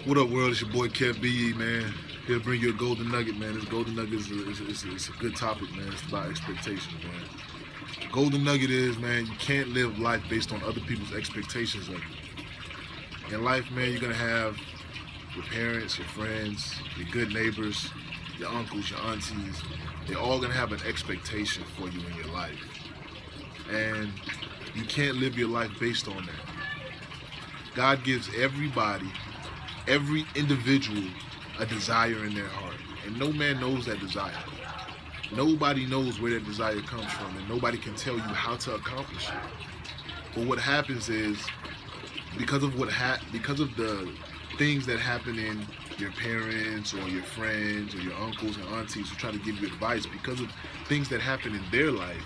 What up, world? It's your boy Kev B, man. Here to bring you a golden nugget, man. This golden nugget is a good topic, man. It's about expectations, man. The golden nugget is, man, you can't live life based on other people's expectations of you. In life, man, you're gonna have your parents, your friends, your good neighbors, your uncles, your aunties. They're all gonna have an expectation for you in your life, and you can't live your life based on that. God gives every individual, a desire in their heart, and no man knows that desire. Nobody knows where that desire comes from, and nobody can tell you how to accomplish it. But what happens is, because of the things that happen in your parents or your friends or your uncles and aunties who try to give you advice, because of things that happen in their life,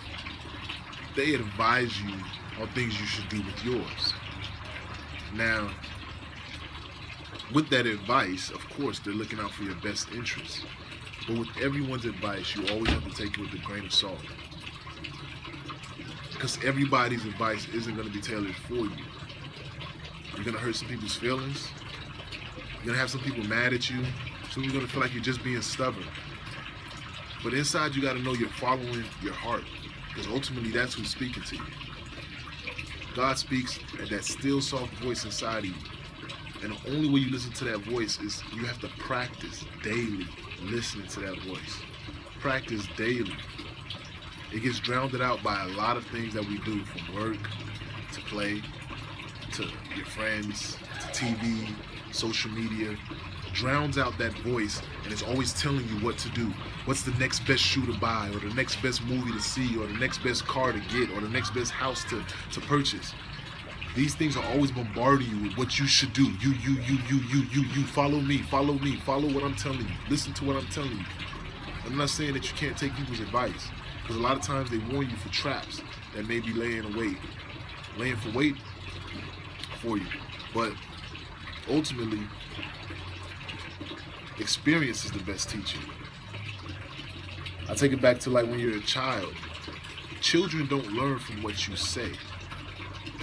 they advise you on things you should do with yours. Now, with that advice, of course, they're looking out for your best interests. But with everyone's advice, you always have to take it with a grain of salt. Because everybody's advice isn't going to be tailored for you. You're going to hurt some people's feelings. You're going to have some people mad at you. Some people are going to feel like you're just being stubborn. But inside, you got to know you're following your heart. Because ultimately, that's who's speaking to you. God speaks at that still, soft voice inside of you. And the only way you listen to that voice is you have to practice daily listening to that voice. Practice daily. It gets drowned out by a lot of things that we do, from work to play to your friends to TV, social media. Drowns out that voice, and it's always telling you what to do. What's the next best shoe to buy, or the next best movie to see, or the next best car to get, or the next best house to purchase. These things are always bombarding you with what you should do. You. Follow me, follow what I'm telling you. Listen to what I'm telling you. I'm not saying that you can't take people's advice, because a lot of times they warn you for traps that may be laying for wait for you. But ultimately, experience is the best teacher. I take it back to like when you're a child. Children don't learn from what you say.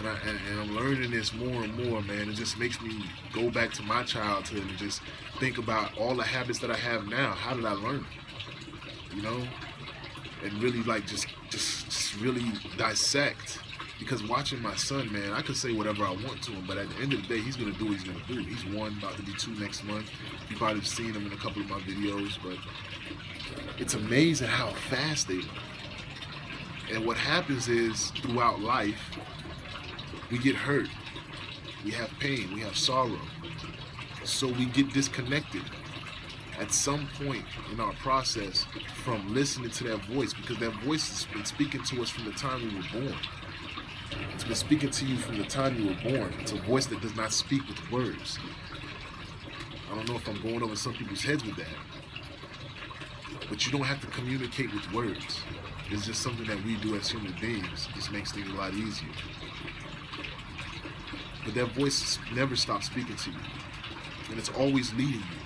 And I'm learning this more and more, man. It just makes me go back to my childhood and just think about all the habits that I have now. How did I learn it? You know? And really like just really dissect. Because watching my son, man, I could say whatever I want to him, but at the end of the day, he's gonna do what he's gonna do. He's 1, about to be 2 next month. You probably have seen him in a couple of my videos, but it's amazing how fast they learn. And what happens is, throughout life, we get hurt, we have pain, we have sorrow. So we get disconnected at some point in our process from listening to that voice, because that voice has been speaking to us from the time we were born. It's been speaking to you from the time you were born. It's a voice that does not speak with words. I don't know if I'm going over some people's heads with that, but you don't have to communicate with words. It's just something that we do as human beings. It just makes things a lot easier. But that voice never stops speaking to you. And it's always leading you.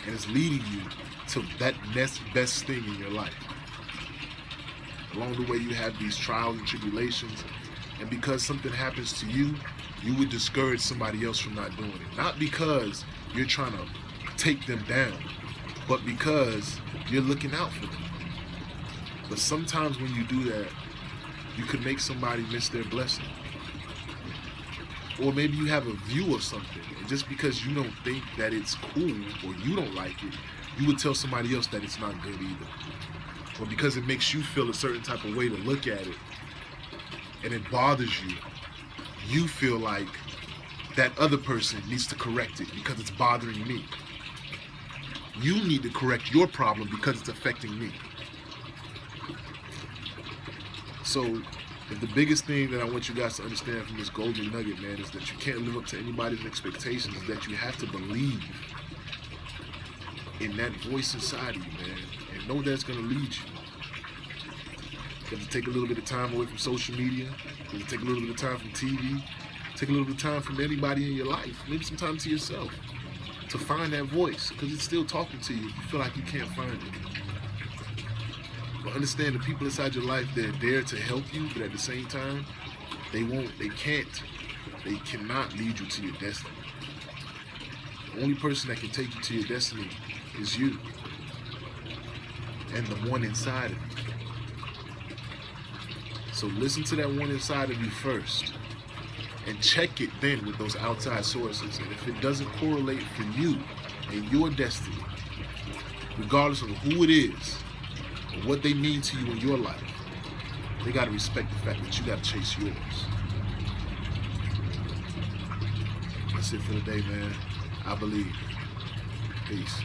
And it's leading you to that next best thing in your life. Along the way, you have these trials and tribulations. And because something happens to you, you would discourage somebody else from not doing it. Not because you're trying to take them down, but because you're looking out for them. But sometimes when you do that, you could make somebody miss their blessing. Or maybe you have a view of something, and just because you don't think that it's cool or you don't like it, you would tell somebody else that it's not good either. Or because it makes you feel a certain type of way to look at it, and it bothers you, you feel like that other person needs to correct it because it's bothering me. You need to correct your problem because it's affecting me. So, the biggest thing that I want you guys to understand from this golden nugget, man, is that you can't live up to anybody's expectations, is that you have to believe in that voice inside of you, man, and know that it's going to lead you. You have to take a little bit of time away from social media. You have to take a little bit of time from TV. Take a little bit of time from anybody in your life. Maybe some time to yourself to find that voice, because it's still talking to you if you feel like you can't find it. But understand, the people inside your life, they're there to help you, but at the same time, they cannot lead you to your destiny. The only person that can take you to your destiny is you and the one inside of you. So listen to that one inside of you first and check it then with those outside sources. And if it doesn't correlate for you and your destiny, regardless of who it is or what they mean to you in your life, they got to respect the fact that you got to chase yours. That's it for the day, man. I believe. Peace.